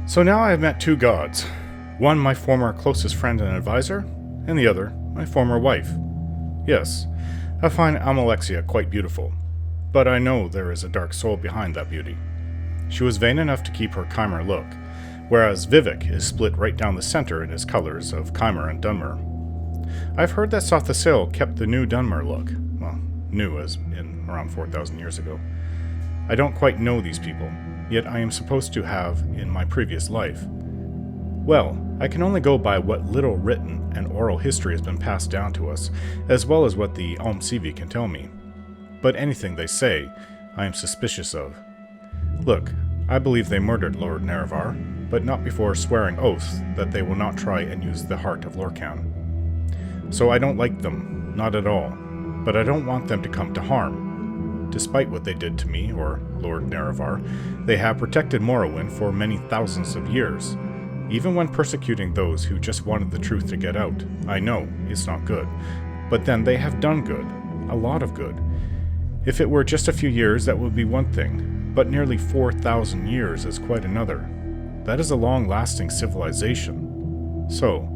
So now I have met two gods. One my former closest friend and advisor, and the other my former wife. Yes, I find Amalexia quite beautiful, but I know there is a dark soul behind that beauty. She was vain enough to keep her Chimer look, whereas Vivek is split right down the center in his colors of Chimer and Dunmer. I've heard that Sothasil kept the new Dunmer look. Well, new as in around 4,000 years ago. I don't quite know these people, yet I am supposed to have in my previous life. Well, I can only go by what little written and oral history has been passed down to us, as well as what the Almsivi can tell me. But anything they say, I am suspicious of. Look, I believe they murdered Lord Nerevar, but not before swearing oaths that they will not try and use the heart of Lorcan. So I don't like them, not at all, but I don't want them to come to harm. Despite what they did to me, or Lord Nerevar, they have protected Morrowind for many thousands of years. Even when persecuting those who just wanted the truth to get out, I know it's not good. But then they have done good, a lot of good. If it were just a few years, that would be one thing, but nearly 4,000 years is quite another. That is a long-lasting civilization. So,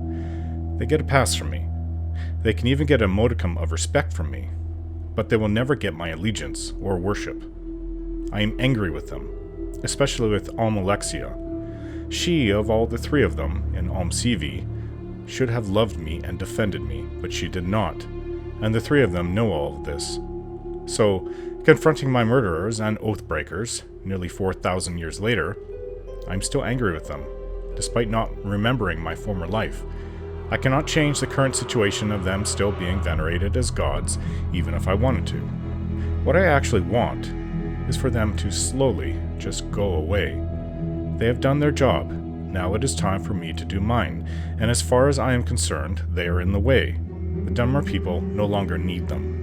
they get a pass from me. They can even get a modicum of respect from me, but they will never get my allegiance or worship. I am angry with them, especially with Almalexia. She, of all the three of them in Almsivi, should have loved me and defended me, but she did not, and the three of them know all of this. So, confronting my murderers and oath-breakers, nearly 4,000 years later, I'm still angry with them, despite not remembering my former life. I cannot change the current situation of them still being venerated as gods, even if I wanted to. What I actually want is for them to slowly just go away. They have done their job. Now it is time for me to do mine, and as far as I am concerned, they are in the way. The Dunmer people no longer need them.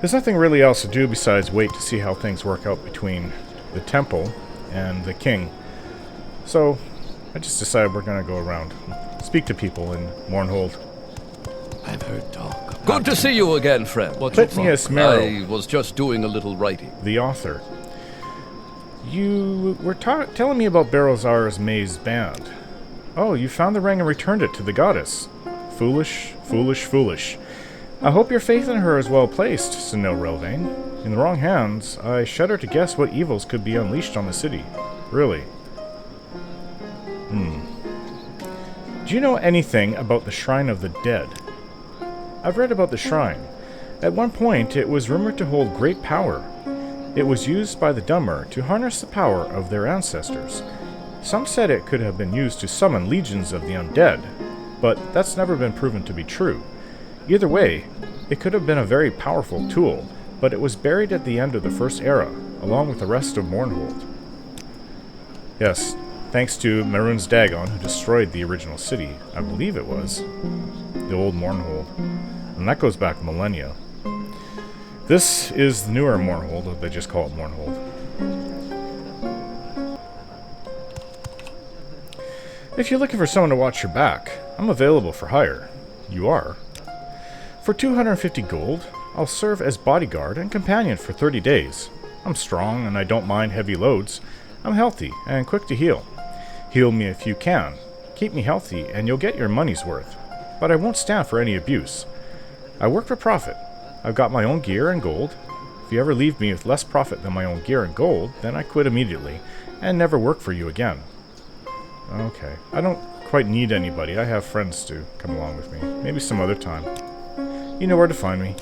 There's nothing really else to do besides wait to see how things work out between the temple and the king. So, I just decided we're going to go around and speak to people in Mournhold. I've heard talk. Good to see you again, friend. Plitnius Merrill, I was just doing a little writing. the author. You were telling me about Barrelzar's maze band. Oh, you found the ring and returned it to the goddess. Foolish, foolish, foolish. I hope your faith in her is well placed, Sinil Relvain. In the wrong hands, I shudder to guess what evils could be unleashed on the city. Really. Do you know anything about the Shrine of the Dead? I've read about the shrine. At one point, it was rumored to hold great power. It was used by the Dunmer to harness the power of their ancestors. Some said it could have been used to summon legions of the undead, but that's never been proven to be true. Either way, it could have been a very powerful tool, but it was buried at the end of the First Era, along with the rest of Mournhold. Yes, thanks to Mehrunes Dagon, who destroyed the original city, I believe it was, the old Mournhold, and that goes back millennia. This is the newer Mournhold, they just call it Mournhold. If you're looking for someone to watch your back, I'm available for hire. You are. For 250 gold, I'll serve as bodyguard and companion for 30 days. I'm strong and I don't mind heavy loads. I'm healthy and quick to heal. Heal me if you can. Keep me healthy and you'll get your money's worth. But I won't stand for any abuse. I work for profit. I've got my own gear and gold. If you ever leave me with less profit than my own gear and gold, then I quit immediately and never work for you again. Okay, I don't quite need anybody. I have friends to come along with me. Maybe some other time. You know where to find me.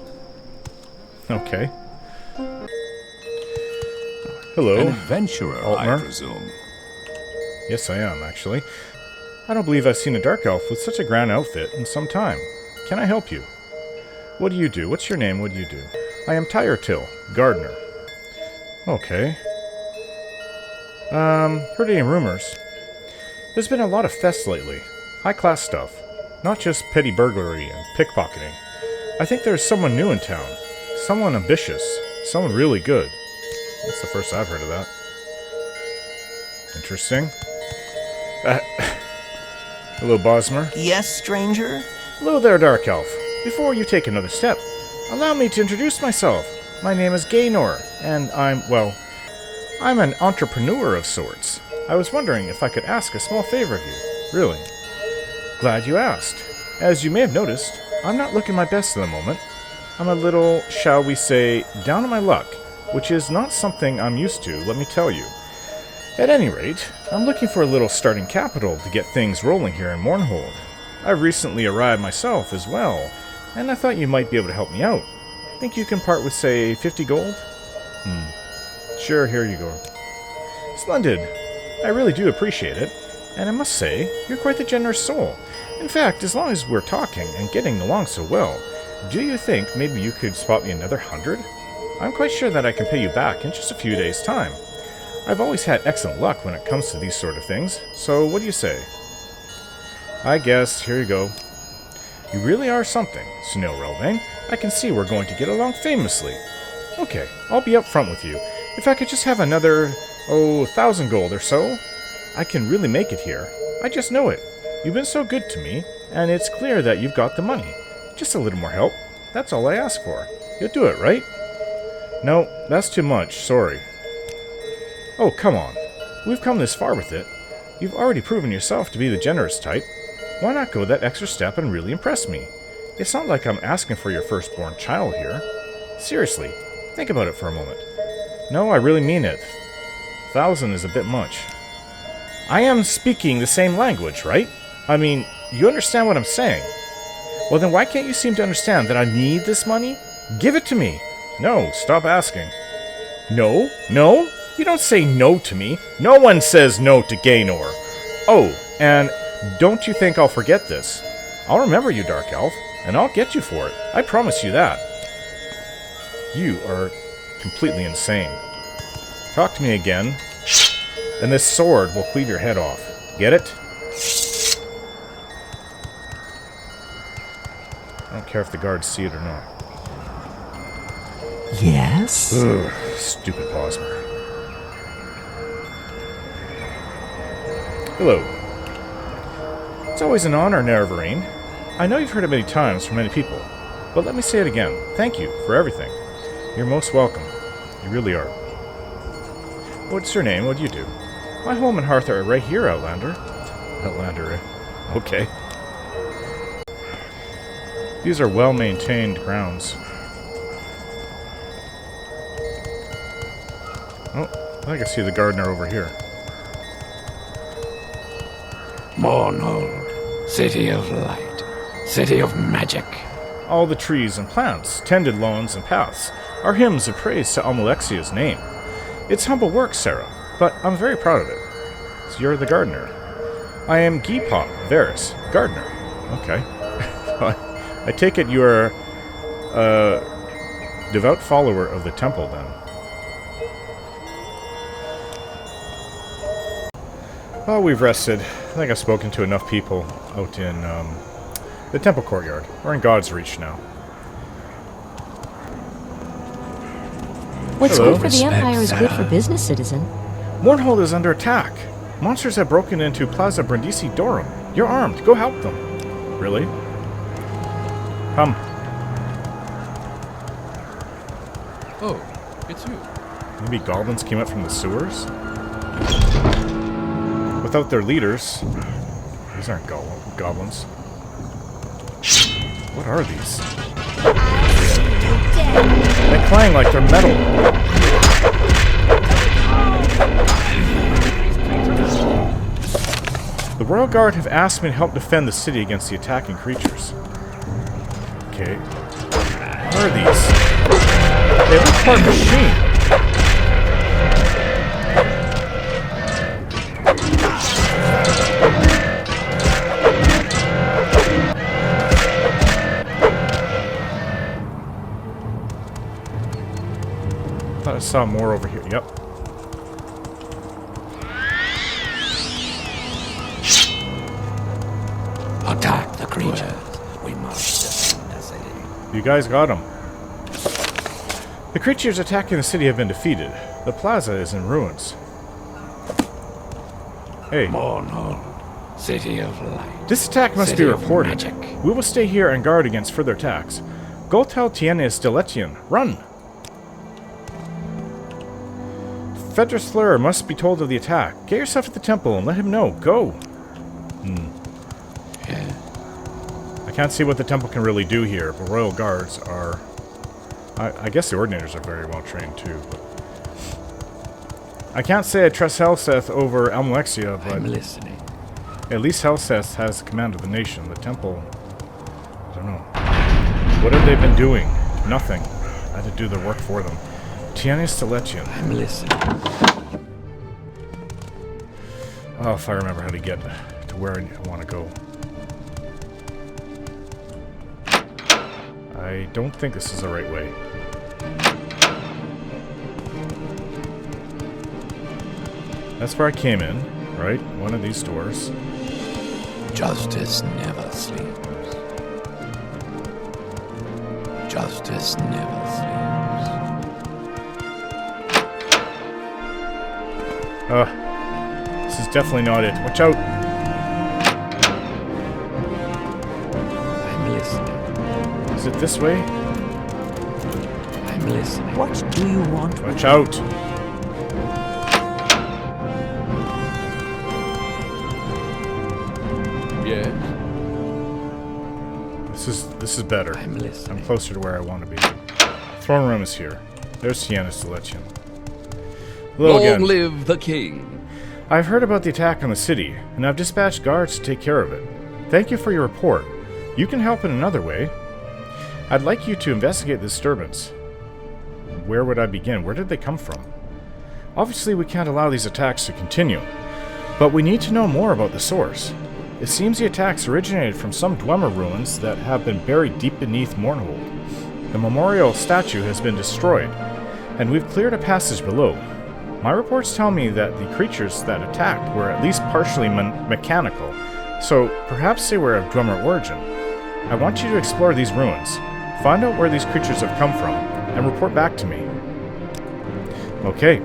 Okay. Hello. An adventurer, Altmer. I presume. Yes, I am, actually. I don't believe I've seen a dark elf with such a grand outfit in some time. Can I help you? What do you do? What's your name? What do you do? I am Tyre-Till, gardener. Okay. Heard any rumors? There's been a lot of thefts lately. High-class stuff. Not just petty burglary and pickpocketing. I think there's someone new in town. Someone ambitious. Someone really good. That's the first I've heard of that. Interesting. Hello, Bosmer. Yes, stranger? Hello there, Dark Elf. Before you take another step, allow me to introduce myself. My name is Gaynor, and I'm an entrepreneur of sorts. I was wondering if I could ask a small favor of you. Really. Glad you asked. As you may have noticed, I'm not looking my best at the moment. I'm a little, shall we say, down on my luck, which is not something I'm used to, let me tell you. At any rate, I'm looking for a little starting capital to get things rolling here in Mournhold. I've recently arrived myself as well, and I thought you might be able to help me out. Think you can part with, say, 50 gold? Sure, here you go. Splendid. I really do appreciate it, and I must say, you're quite the generous soul. In fact, as long as we're talking and getting along so well, do you think maybe you could spot me another 100? I'm quite sure that I can pay you back in just a few days' time. I've always had excellent luck when it comes to these sort of things, so what do you say? I guess, here you go. You really are something, Sunil Relvain. I can see we're going to get along famously. Okay, I'll be up front with you. If I could just have another, 1,000 gold or so, I can really make it here. I just know it. You've been so good to me, and it's clear that you've got the money. Just a little more help. That's all I ask for. You'll do it, right? No, that's too much, sorry. Oh, come on. We've come this far with it. You've already proven yourself to be the generous type. Why not go that extra step and really impress me? It's not like I'm asking for your firstborn child here. Seriously, think about it for a moment. No, I really mean it. 1,000 is a bit much. I am speaking the same language, right? I mean, you understand what I'm saying. Well, then why can't you seem to understand that I need this money? Give it to me. No, stop asking. No? No? You don't say no to me. No one says no to Gaynor. Oh, and don't you think I'll forget this. I'll remember you, Dark Elf, and I'll get you for it. I promise you that. You are completely insane. Talk to me again, and this sword will cleave your head off. Get it? I don't care if the guards see it or not. Yes? Ugh, stupid Bosmer. Hello. It's always an honor, Nerevarine. I know you've heard it many times from many people, but let me say it again. Thank you for everything. You're most welcome. You really are. What's your name? What do you do? My home and hearth are right here, Outlander. Outlander, okay. These are well-maintained grounds. Oh, I can see the gardener over here. Mournhold, city of light, city of magic. All the trees and plants, tended lawns and paths, are hymns of praise to Almalexia's name. It's humble work, Sarah, but I'm very proud of it. So you're the gardener. I am Geepop Varys, gardener. Okay. I take it you're a devout follower of the temple, then. Well, we've rested. I think I've spoken to enough people out in the Temple Courtyard. We're in God's Reach now. What's Hello. good for the Empire is good for business, citizen. Mournhold is under attack. Monsters have broken into Plaza Brindisi Dorom. You're armed. Go help them. Really? Come. Oh, it's you. Maybe goblins came up from the sewers? Without their leaders. These aren't goblins. What are these? They clang like they're metal. The Royal Guard have asked me to help defend the city against the attacking creatures. Okay. What are these? They look part machine. I saw more over here. Yep. Attack the creatures. We must defend the city. You guys got them. The creatures attacking the city have been defeated. The plaza is in ruins. Hey, Mournhold, City of light. This attack must City be of reported. magic. We will stay here and guard against further attacks. Go tell Tienes de Letien. Run! Fedrithler must be told of the attack. Get yourself at the temple and let him know. Go! Yeah. I can't see what the temple can really do here, but royal guards are... I guess the ordinators are very well trained too, but... I can't say I trust Helseth over Almalexia, but... I'm listening. At least Helseth has command of the nation. The temple... I don't know. What have they been doing? Nothing. I had to do the work for them. Tienes de Letien. I'm listening. Oh, if I remember how to get to where I want to go. I don't think this is the right way. That's where I came in, right? One of these doors. Justice never sleeps. Justice never sleeps. This is definitely not it. Watch out! I'm listening. Is it this way? I'm listening. What do you want? Watch out! Yes. This is better. I'm listening. I'm closer to where I want to be. Throne room is here. There's Tienes de Letien. Hello Long again. live the king. I've heard about the attack on the city, and I've dispatched guards to take care of it. Thank you for your report. You can help in another way. I'd like you to investigate the disturbance. Where would I begin? Where did they come from? Obviously, we can't allow these attacks to continue, but we need to know more about the source. It seems the attacks originated from some Dwemer ruins that have been buried deep beneath Mournhold. The memorial statue has been destroyed, and we've cleared a passage below. My reports tell me that the creatures that attacked were at least partially mechanical, so perhaps they were of Dwemer origin. I want you to explore these ruins, find out where these creatures have come from, and report back to me. Okay.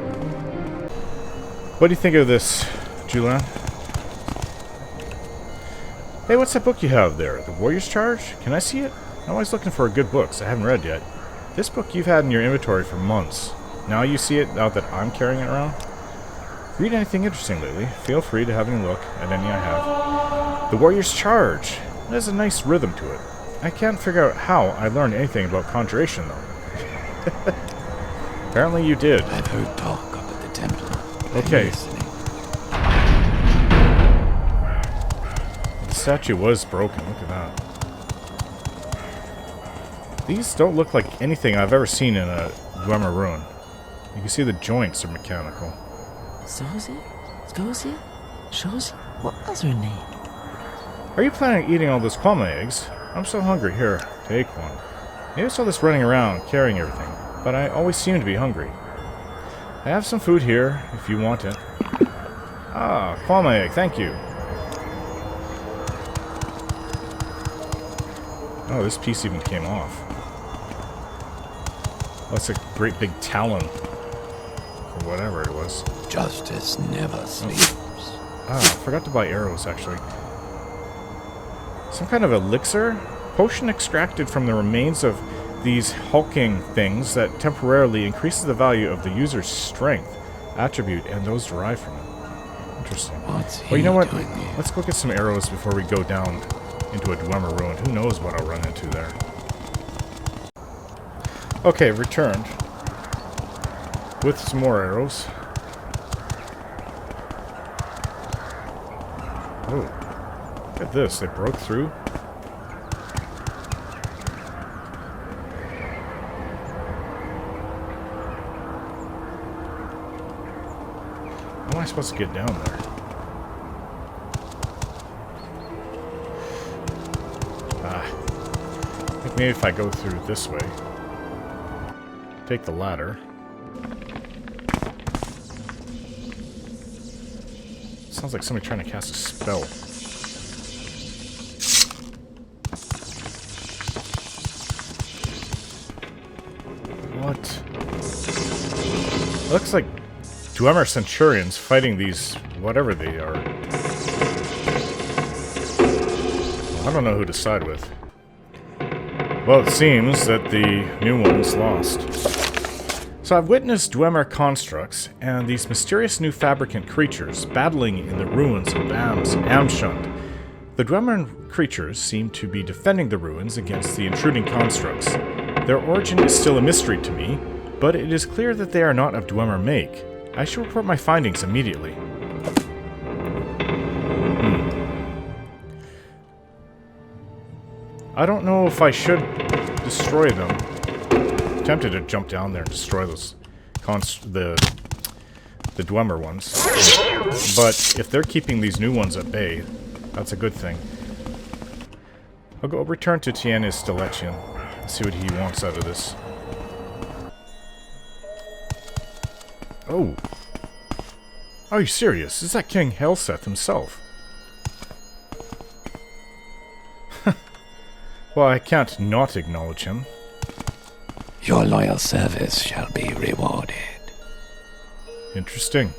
What do you think of this, Julian? Hey, what's that book you have there? The Warrior's Charge? Can I see it? I'm always looking for good books I haven't read yet. This book you've had in your inventory for months. Now you see it now that I'm carrying it around? Read anything interesting lately. Feel free to have a look at any I have. The Warrior's Charge. It has a nice rhythm to it. I can't figure out how I learned anything about conjuration, though. Apparently you did. I've heard talk up at the temple. Okay. I'm listening. The statue was broken. Look at that. These don't look like anything I've ever seen in a Dwemer ruin. You can see the joints are mechanical. Zosie? Zosie? Josie? What was her name? Are you planning on eating all those kwama eggs? I'm so hungry. Here, take one. Maybe I saw this running around, carrying everything, but I always seem to be hungry. I have some food here, if you want it. Ah, kwama egg, thank you. Oh, this piece even came off. Oh, it's a great big talon. Or whatever it was. Justice never sleeps. Ah, I forgot to buy arrows, actually. Some kind of elixir? Potion extracted from the remains of these hulking things that temporarily increases the value of the user's strength, attribute, and those derived from it. Interesting. What's Well, you know what? doing here? Let's go get some arrows before we go down into a Dwemer ruin. Who knows what I'll run into there. Okay, returned. With some more arrows. Oh, look at this. They broke through. How am I supposed to get down there? I think maybe if I go through this way. Take the ladder. Sounds like somebody trying to cast a spell. What? It looks like Dwemer Centurions fighting these, whatever they are. I don't know who to side with. Well, it seems that the new one's lost. So I've witnessed Dwemer constructs and these mysterious new fabricant creatures battling in the ruins of Bamz-Amschend. The Dwemer creatures seem to be defending the ruins against the intruding constructs. Their origin is still a mystery to me, but it is clear that they are not of Dwemer make. I shall report my findings immediately. I don't know if I should destroy them. I'm tempted to jump down there and destroy those the Dwemer ones. But if they're keeping these new ones at bay, that's a good thing. I'll go return to Tien's Stelletchen and see what he wants out of this. Oh. Are you serious? Is that King Helseth himself? Well, I can't not acknowledge him. Your loyal service shall be rewarded. Interesting.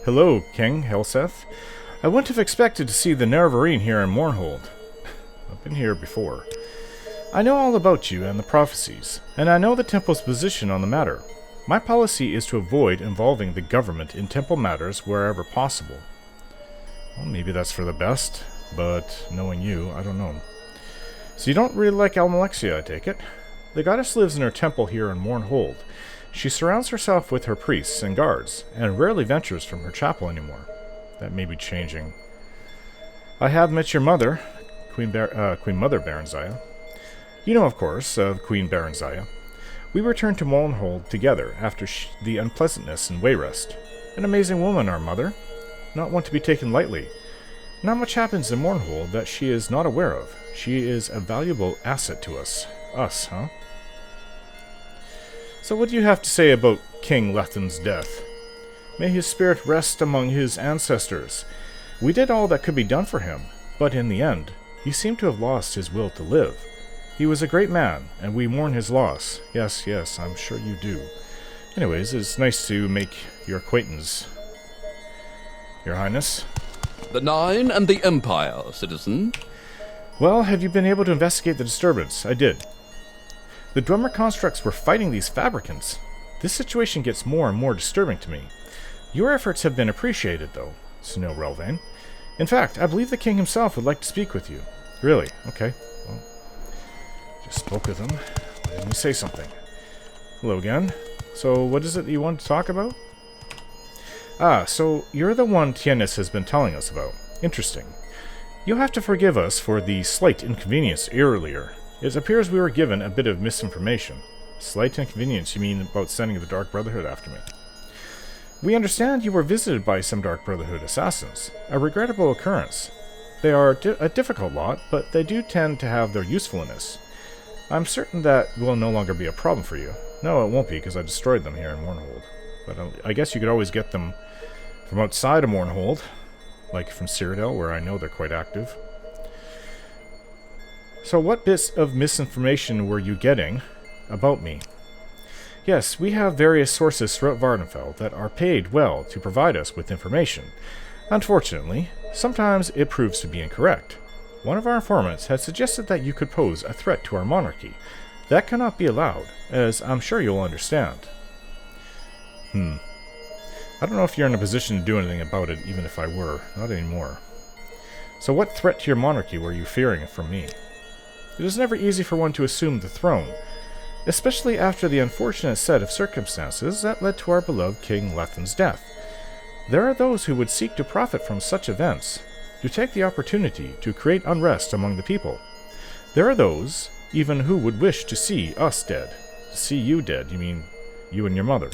Hello, King Helseth. I wouldn't have expected to see the Nervarine here in Mournhold. I've been here before. I know all about you and the prophecies, and I know the Temple's position on the matter. My policy is to avoid involving the government in Temple matters wherever possible. Well, maybe that's for the best, but knowing you, I don't know. So you don't really like Almalexia, I take it? The goddess lives in her temple here in Mournhold. She surrounds herself with her priests and guards, and rarely ventures from her chapel anymore. That may be changing. I have met your mother, Queen Mother Baronzaya. You know, of course, of Queen Baronzaya. We returned to Mournhold together after the unpleasantness in Wayrest. An amazing woman, our mother. Not one to be taken lightly. Not much happens in Mournhold that she is not aware of. She is a valuable asset to us. Us, huh? So what do you have to say about King Lethen's death? May his spirit rest among his ancestors. We did all that could be done for him, but in the end, he seemed to have lost his will to live. He was a great man, and we mourn his loss. Yes, yes, I'm sure you do. Anyways, it's nice to make your acquaintance, Your Highness. The Nine and the Empire, citizen. Well, have you been able to investigate the disturbance? I did. The Dwemer constructs were fighting these fabricants. This situation gets more and more disturbing to me. Your efforts have been appreciated, though, Snow Relvain. In fact, I believe the king himself would like to speak with you. Really? Okay. Well, just spoke with him. Let me say something. Hello again. So, what is it that you want to talk about? Ah, so you're the one Tienis has been telling us about. Interesting. You'll have to forgive us for the slight inconvenience earlier. It appears we were given a bit of misinformation. Slight inconvenience, you mean about sending the Dark Brotherhood after me? We understand you were visited by some Dark Brotherhood assassins. A regrettable occurrence. They are a difficult lot, but they do tend to have their usefulness. I'm certain that will no longer be a problem for you. No, it won't be, because I destroyed them here in Mournhold. But I guess you could always get them from outside of Mournhold, like from Cyrodiil, where I know they're quite active. So what bits of misinformation were you getting about me? Yes, we have various sources throughout Vardenfell that are paid well to provide us with information. Unfortunately, sometimes it proves to be incorrect. One of our informants had suggested that you could pose a threat to our monarchy. That cannot be allowed, as I'm sure you'll understand. I don't know if you're in a position to do anything about it, even if I were. Not anymore. So what threat to your monarchy were you fearing from me? It is never easy for one to assume the throne, especially after the unfortunate set of circumstances that led to our beloved King Lethen's death. There are those who would seek to profit from such events, to take the opportunity to create unrest among the people. There are those, even, who would wish to see us dead. To see you dead, you mean you and your mother.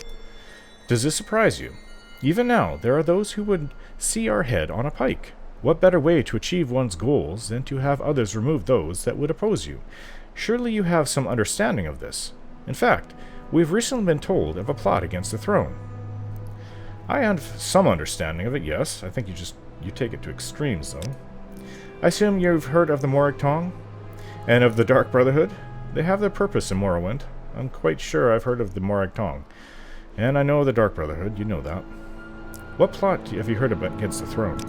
Does this surprise you? Even now, there are those who would see our head on a pike. What better way to achieve one's goals than to have others remove those that would oppose you? Surely you have some understanding of this. In fact, we've recently been told of a plot against the throne. I have some understanding of it, yes. I think you take it to extremes, though. I assume you've heard of the Morag Tong? And of the Dark Brotherhood? They have their purpose in Morrowind. I'm quite sure I've heard of the Morag Tong. And I know the Dark Brotherhood, you know that. What plot have you heard about against the throne?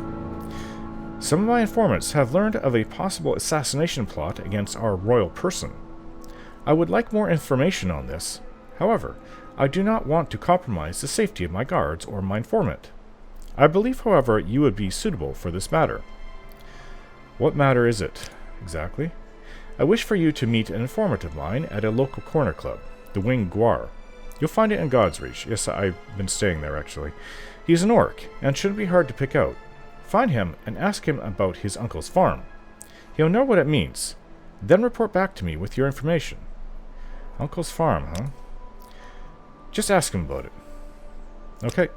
Some of my informants have learned of a possible assassination plot against our royal person. I would like more information on this. However, I do not want to compromise the safety of my guards or my informant. I believe, however, you would be suitable for this matter. What matter is it, exactly? I wish for you to meet an informant of mine at a local corner club, the Winged Guar. You'll find it in God's Reach. Yes, I've been staying there, actually. He's an orc, and shouldn't be hard to pick out. Find him and ask him about his uncle's farm. He'll know what it means. Then report back to me with your information. Uncle's farm, huh? Just ask him about it. Okay.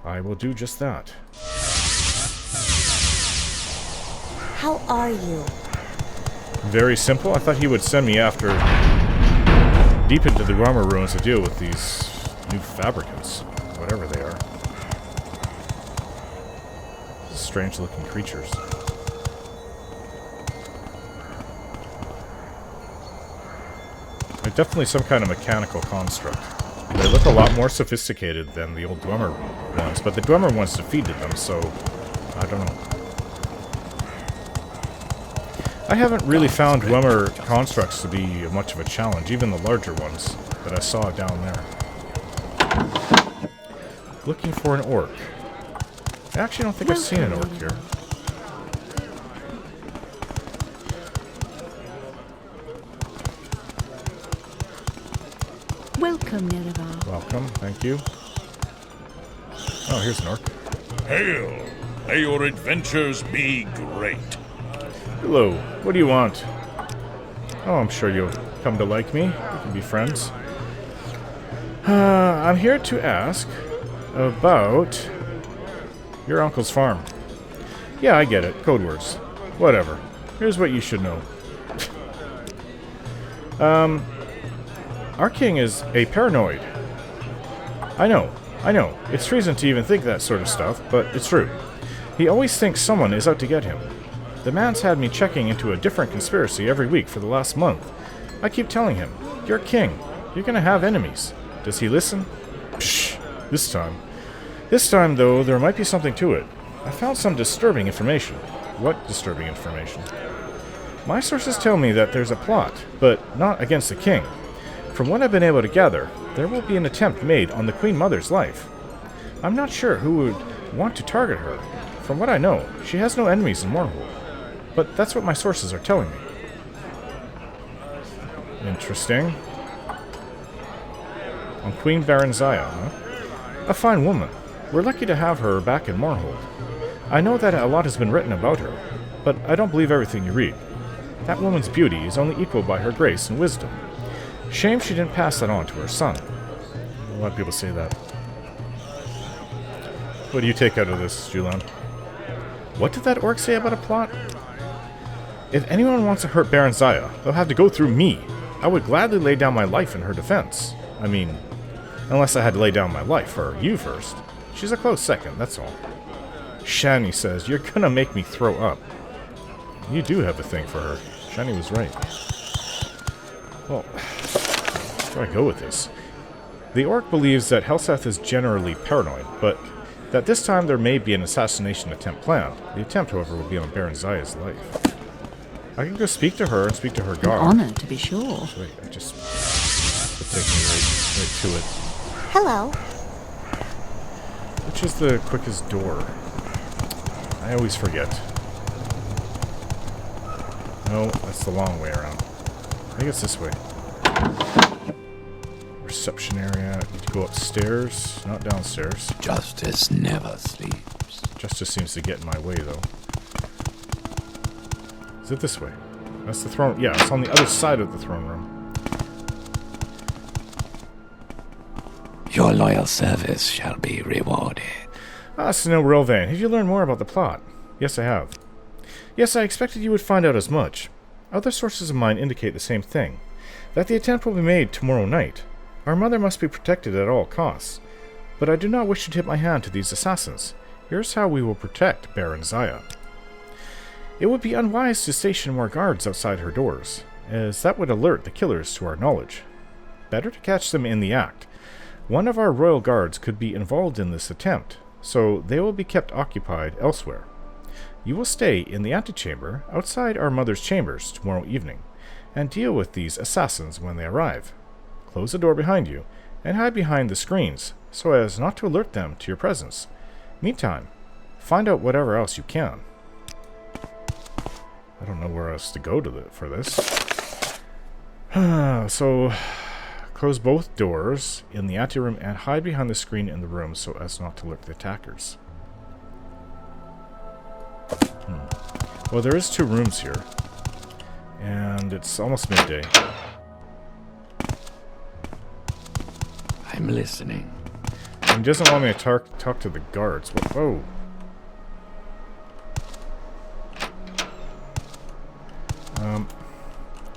I will do just that. How are you? Very simple. I thought he would send me after deep into the armor ruins to deal with these new fabricants, whatever they are. Strange looking creatures. They're definitely some kind of mechanical construct. They look a lot more sophisticated than the old Dwemer ones, but the Dwemer ones defeated them, so I don't know. I haven't really found Dwemer constructs to be much of a challenge, even the larger ones that I saw down there. Looking for an orc. I actually don't think I've seen an orc here. Welcome, Nerevar. Welcome, thank you. Oh, here's an orc. Hail! May your adventures be great. Hello, what do you want? Oh, I'm sure you'll come to like me. We can be friends. I'm here to ask about your uncle's farm. Yeah, I get it. Code words. Whatever. Here's what you should know. Our king is a paranoid. I know. It's treason to even think that sort of stuff, but it's true. He always thinks someone is out to get him. The man's had me checking into a different conspiracy every week for the last month. I keep telling him, you're king. You're gonna have enemies. Does he listen? Psh, this time. This time, though, there might be something to it. I found some disturbing information. What disturbing information? My sources tell me that there's a plot, but not against the king. From what I've been able to gather, there will be an attempt made on the Queen Mother's life. I'm not sure who would want to target her. From what I know, she has no enemies in Mournhold. But that's what my sources are telling me. Interesting. On Queen Baranzaya, huh? A fine woman. We're lucky to have her back in Mournhold. I know that a lot has been written about her, but I don't believe everything you read. That woman's beauty is only equaled by her grace and wisdom. Shame she didn't pass that on to her son. A lot of people say that. What do you take out of this, Julan? What did that orc say about a plot? If anyone wants to hurt Baranzaya, they'll have to go through me. I would gladly lay down my life in her defense. I mean, unless I had to lay down my life for you first. She's a close second, that's all. Shani says, you're gonna make me throw up. You do have a thing for her. Shani was right. Well, where do I go with this? The orc believes that Helseth is generally paranoid, but that this time there may be an assassination attempt planned. The attempt, however, will be on Baranzaya's life. I can go speak to her and speak to her guard. An honor, to be sure. Wait, I just... It takes me right to it. Hello. Which is the quickest door? I always forget. No, that's the long way around. I think it's this way. Reception area. I need to go upstairs, not downstairs. Justice never sleeps. Justice seems to get in my way, though. Is it this way? That's the throne. Yeah, it's on the other side of the throne room. Your loyal service shall be rewarded. Ah, Snow Rilvan, have you learned more about the plot? Yes, I have. Yes, I expected you would find out as much. Other sources of mine indicate the same thing. That the attempt will be made tomorrow night. Our mother must be protected at all costs. But I do not wish to tip my hand to these assassins. Here's how we will protect Baranzaya. It would be unwise to station more guards outside her doors, as that would alert the killers to our knowledge. Better to catch them in the act. One of our royal guards could be involved in this attempt, so they will be kept occupied elsewhere. You will stay in the antechamber outside our mother's chambers tomorrow evening, and deal with these assassins when they arrive. Close the door behind you, and hide behind the screens, so as not to alert them to your presence. Meantime, find out whatever else you can. I don't know where else to go for this. So, close both doors in the anteroom and hide behind the screen in the room so as not to alert the attackers. Well, there is 2 rooms here. And it's almost midday. I'm listening. He doesn't want me to talk to the guards. Whoa.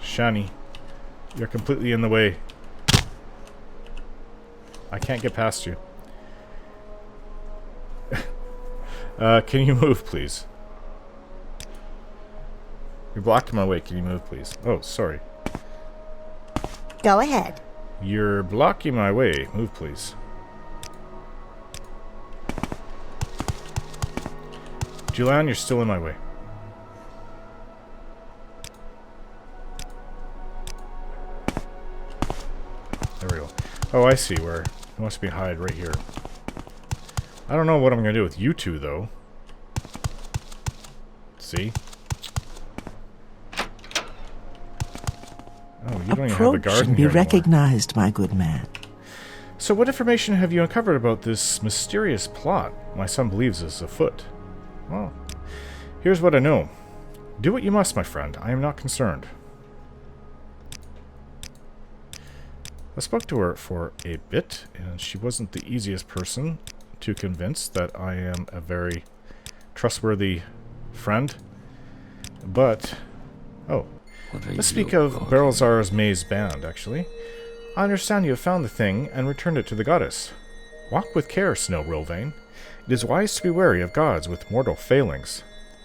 Shani, you're completely in the way. I can't get past you. Can you move, please? You're blocking my way. Can you move, please? Oh, sorry. Go ahead. You're blocking my way. Move, please. Julian, you're still in my way. There we go. Oh, I see where. It must be hide right here. I don't know what I'm going to do with you two, though. See? Oh, you don't even have a Approach garden and be here anymore. recognized, my good man. So what information have you uncovered about this mysterious plot my son believes is afoot? Well, here's what I know. Do what you must, my friend. I am not concerned. I spoke to her for a bit, and she wasn't the easiest person to convince that I am a very trustworthy friend. But, oh, let's speak of Berelzar's maze band, actually. I understand you have found the thing and returned it to the goddess. Walk with care, Snow Rilvain. It is wise to be wary of gods with mortal failings.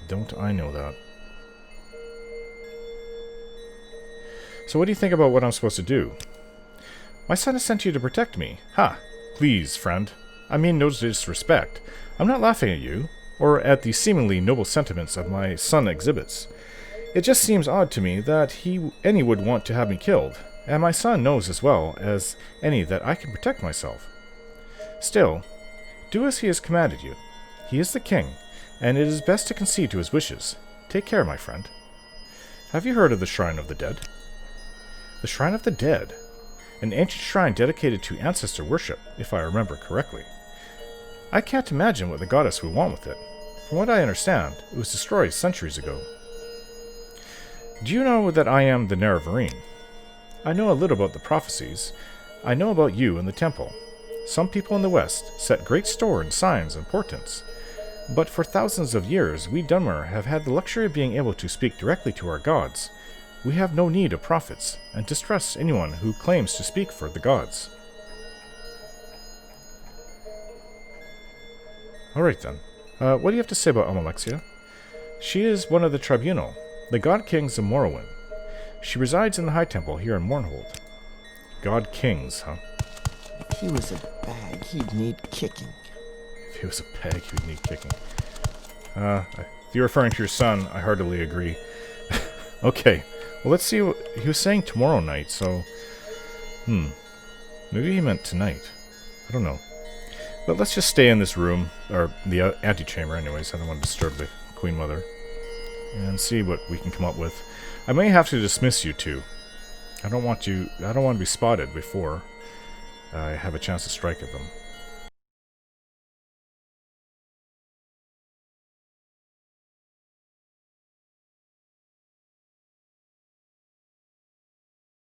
Don't I know that? So what do you think about what I'm supposed to do? My son has sent you to protect me. Ha! Please, friend. I mean no disrespect. I'm not laughing at you, or at the seemingly noble sentiments of my son exhibits. It just seems odd to me that any would want to have me killed, and my son knows as well as any that I can protect myself. Still, do as he has commanded you. He is the king, and it is best to concede to his wishes. Take care, my friend. Have you heard of the Shrine of the Dead? The Shrine of the Dead? An ancient shrine dedicated to ancestor worship, if I remember correctly. I can't imagine what the goddess would want with it. From what I understand, it was destroyed centuries ago. Do you know that I am the Nerevarine? I know a little about the prophecies. I know about you and the temple. Some people in the West set great store in signs and portents. But for thousands of years, we Dunmer have had the luxury of being able to speak directly to our gods. We have no need of prophets, and distrust anyone who claims to speak for the gods. Alright then. What do you have to say about Amalexia? She is one of the tribunal, the god kings of Morrowind. She resides in the High Temple here in Mournhold. God kings, huh? If he was a bag, he'd need kicking. If he was a peg, he would need kicking. If you're referring to your son, I heartily agree. Okay, well let's see what he was saying tomorrow night, so... Maybe he meant tonight. I don't know. But let's just stay in this room, or the antechamber anyways, I don't want to disturb the Queen Mother. And see what we can come up with. I may have to dismiss you two. I don't want to be spotted before I have a chance to strike at them.